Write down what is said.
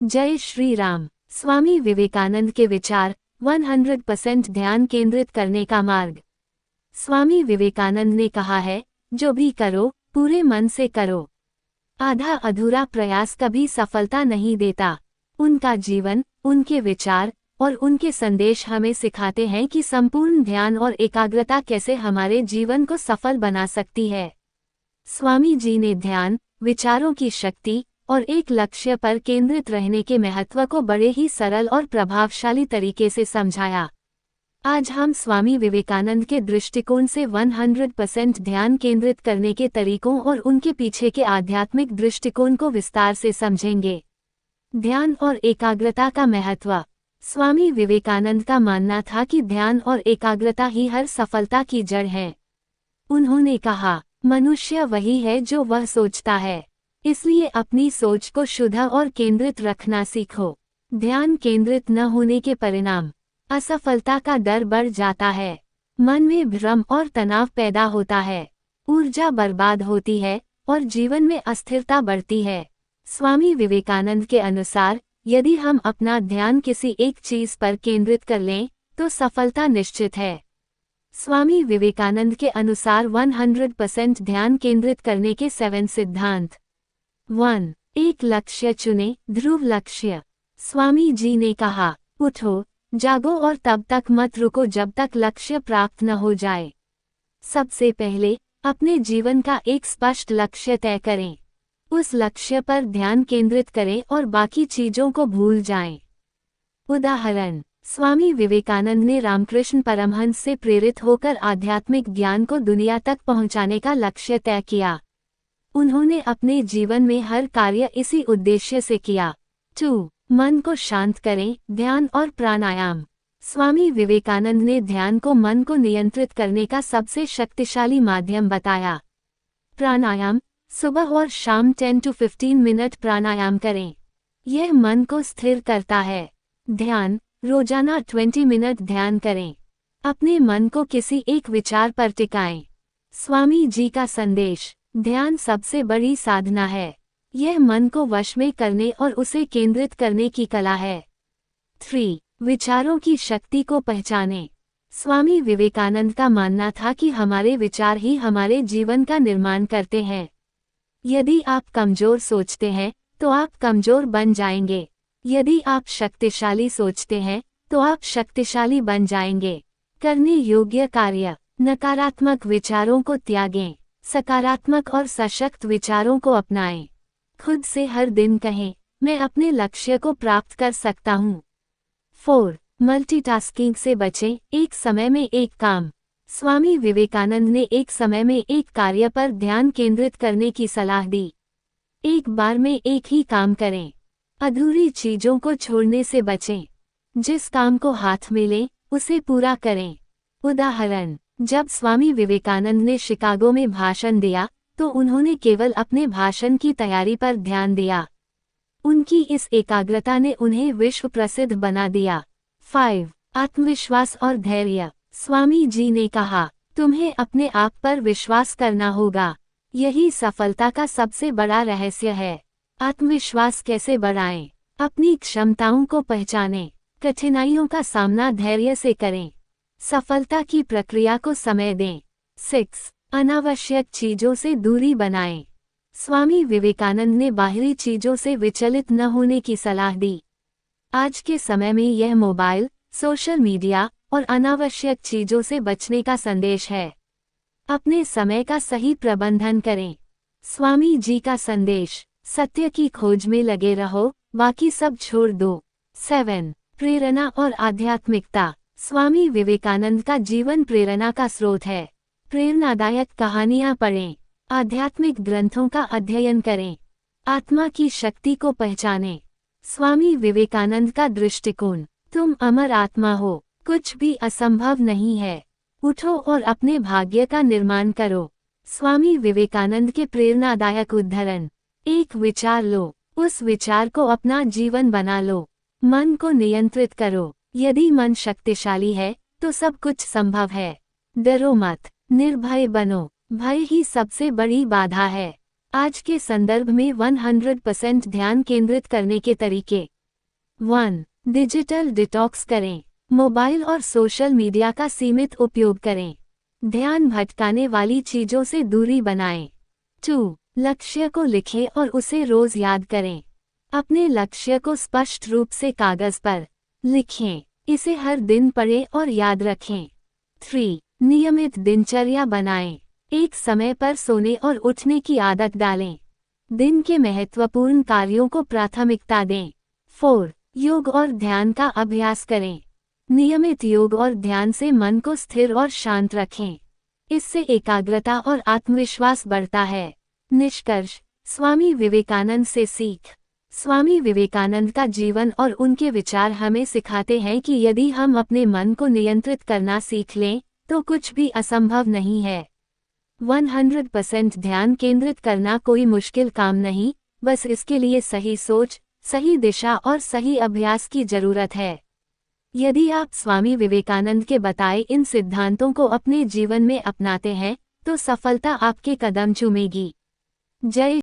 जय श्री राम। स्वामी विवेकानंद के विचार 100% ध्यान केंद्रित करने का मार्ग। स्वामी विवेकानंद ने कहा है, जो भी करो पूरे मन से करो। आधा अधूरा प्रयास कभी सफलता नहीं देता। उनका जीवन, उनके विचार और उनके संदेश हमें सिखाते हैं कि संपूर्ण ध्यान और एकाग्रता कैसे हमारे जीवन को सफल बना सकती है। स्वामी जी ने ध्यान, विचारों की शक्ति और एक लक्ष्य पर केंद्रित रहने के महत्व को बड़े ही सरल और प्रभावशाली तरीके से समझाया। आज हम स्वामी विवेकानंद के दृष्टिकोण से 100% ध्यान केंद्रित करने के तरीकों और उनके पीछे के आध्यात्मिक दृष्टिकोण को विस्तार से समझेंगे। ध्यान और एकाग्रता का महत्व। स्वामी विवेकानंद का मानना था कि ध्यान और एकाग्रता ही हर सफलता की जड़ है। उन्होंने कहा, मनुष्य वही है जो वह सोचता है, इसलिए अपनी सोच को शुद्ध और केंद्रित रखना सीखो। ध्यान केंद्रित न होने के परिणाम, असफलता का डर बढ़ जाता है, मन में भ्रम और तनाव पैदा होता है, ऊर्जा बर्बाद होती है और जीवन में अस्थिरता बढ़ती है। स्वामी विवेकानंद के अनुसार, यदि हम अपना ध्यान किसी एक चीज पर केंद्रित कर लें, तो सफलता निश्चित है। स्वामी विवेकानंद के अनुसार 100% ध्यान केंद्रित करने के 7 सिद्धांत। 1. एक लक्ष्य चुनें, ध्रुव लक्ष्य। स्वामी जी ने कहा, उठो, जागो और तब तक मत रुको जब तक लक्ष्य प्राप्त न हो जाए। सबसे पहले अपने जीवन का एक स्पष्ट लक्ष्य तय करें। उस लक्ष्य पर ध्यान केंद्रित करें और बाकी चीजों को भूल जाएं। उदाहरण, स्वामी विवेकानंद ने रामकृष्ण परमहंस से प्रेरित होकर आध्यात्मिक ज्ञान को दुनिया तक पहुंचाने का लक्ष्य तय किया। उन्होंने अपने जीवन में हर कार्य इसी उद्देश्य से किया। 2. मन को शांत करें, ध्यान और प्राणायाम। स्वामी विवेकानंद ने ध्यान को मन को नियंत्रित करने का सबसे शक्तिशाली माध्यम बताया। प्राणायाम, सुबह और शाम 10 to 15 मिनट प्राणायाम करें। यह मन को स्थिर करता है। ध्यान, रोजाना 20 मिनट ध्यान करें। अपने मन को किसी एक विचार पर टिकाएं। स्वामी जी का संदेश, ध्यान सबसे बड़ी साधना है। यह मन को वश में करने और उसे केंद्रित करने की कला है। 3. विचारों की शक्ति को पहचानें। स्वामी विवेकानंद का मानना था कि हमारे विचार ही हमारे जीवन का निर्माण करते हैं। यदि आप कमजोर सोचते हैं, तो आप कमजोर बन जाएंगे। यदि आप शक्तिशाली सोचते हैं, तो आप शक्तिशाली बन जाएंगे। करने योग्य कार्य, नकारात्मक विचारों को त्यागें, सकारात्मक और सशक्त विचारों को अपनाएं। खुद से हर दिन कहें, मैं अपने लक्ष्य को प्राप्त कर सकता हूँ। 4. मल्टीटास्किंग से बचें, एक समय में एक काम। स्वामी विवेकानंद ने एक समय में एक कार्य पर ध्यान केंद्रित करने की सलाह दी। एक बार में एक ही काम करें। अधूरी चीजों को छोड़ने से बचें। जिस काम को हाथ में लें, उसे पूरा करें। उदाहरण, जब स्वामी विवेकानंद ने शिकागो में भाषण दिया, तो उन्होंने केवल अपने भाषण की तैयारी पर ध्यान दिया। उनकी इस एकाग्रता ने उन्हें विश्व प्रसिद्ध बना दिया। 5. आत्मविश्वास और धैर्य। स्वामी जी ने कहा, तुम्हें अपने आप पर विश्वास करना होगा। यही सफलता का सबसे बड़ा रहस्य है। आत्मविश्वास कैसे बढ़ाएं? अपनी क्षमताओं को पहचानें, कठिनाइयों का सामना धैर्य से करें, सफलता की प्रक्रिया को समय दें। 6. अनावश्यक चीजों से दूरी बनाएं। स्वामी विवेकानंद ने बाहरी चीजों से विचलित न होने की सलाह दी। आज के समय में यह मोबाइल, सोशल मीडिया और अनावश्यक चीजों से बचने का संदेश है। अपने समय का सही प्रबंधन करें। स्वामी जी का संदेश, सत्य की खोज में लगे रहो, बाकी सब छोड़ दो। 7. प्रेरणा और आध्यात्मिकता। स्वामी विवेकानंद का जीवन प्रेरणा का स्रोत है। प्रेरणादायक कहानियां पढ़ें, आध्यात्मिक ग्रंथों का अध्ययन करें, आत्मा की शक्ति को पहचानें। स्वामी विवेकानंद का दृष्टिकोण, तुम अमर आत्मा हो, कुछ भी असंभव नहीं है। उठो और अपने भाग्य का निर्माण करो। स्वामी विवेकानंद के प्रेरणादायक उद्धरण, एक विचार लो, उस विचार को अपना जीवन बना लो। मन को नियंत्रित करो। यदि मन शक्तिशाली है, तो सब कुछ संभव है। डरो मत, निर्भय बनो, भय ही सबसे बड़ी बाधा है। आज के संदर्भ में 100% ध्यान केंद्रित करने के तरीके। 1. डिजिटल डिटॉक्स करें। मोबाइल और सोशल मीडिया का सीमित उपयोग करें। ध्यान भटकाने वाली चीजों से दूरी बनाएं। 2. लक्ष्य को लिखें और उसे रोज याद करें। अपने लक्ष्य को स्पष्ट रूप से कागज पर लिखें। इसे हर दिन पढ़ें और याद रखें। 3. नियमित दिनचर्या बनाएं। एक समय पर सोने और उठने की आदत डालें। दिन के महत्वपूर्ण कार्यों को प्राथमिकता दें। 4. योग और ध्यान का अभ्यास करें। नियमित योग और ध्यान से मन को स्थिर और शांत रखें। इससे एकाग्रता और आत्मविश्वास बढ़ता है। निष्कर्ष, स्वामी विवेकानंद से सीख। स्वामी विवेकानंद का जीवन और उनके विचार हमें सिखाते हैं कि यदि हम अपने मन को नियंत्रित करना सीख लें, तो कुछ भी असंभव नहीं है। 100% ध्यान केंद्रित करना कोई मुश्किल काम नहीं, बस इसके लिए सही सोच, सही दिशा और सही अभ्यास की जरूरत है। यदि आप स्वामी विवेकानंद के बताए इन सिद्धांतों को अपने जीवन में अपनाते हैं, तो सफलता आपके कदम चूमेगी। जय